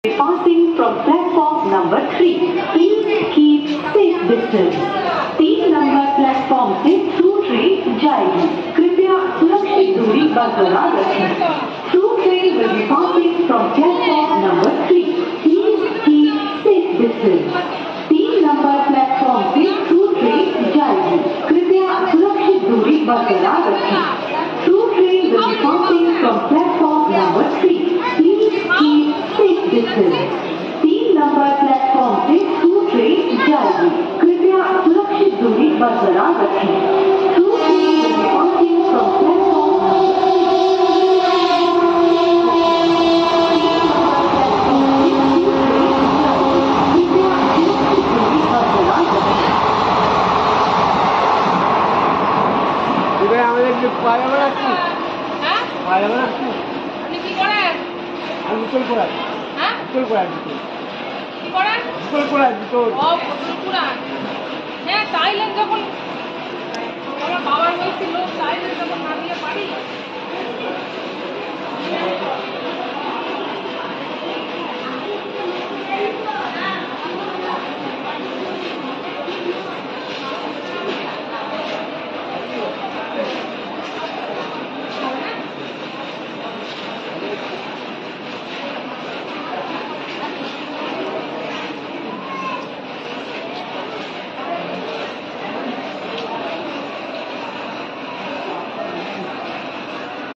Passing from platform number 3. Please keep safe distance. 3 number platform से through train जाएगी। कृपया सुरक्षित दूरी बरकरार रखें। Through train will be passing from platform number 3. Please keep safe distance. 3 number platform से through train जाएगी। कृपया सुरक्षित दूरी बरकरार रखें। Through train will be passing from platform number 3. Please keep safe distance. 3 number platform से थ्रू ट्रेन जाएगी। कृपया सुरक्षित दूरी बरकरार रखें। Through train will be passing from platform Thailand যখন আমার বাবার হয়েছিল থাইল্যান্ড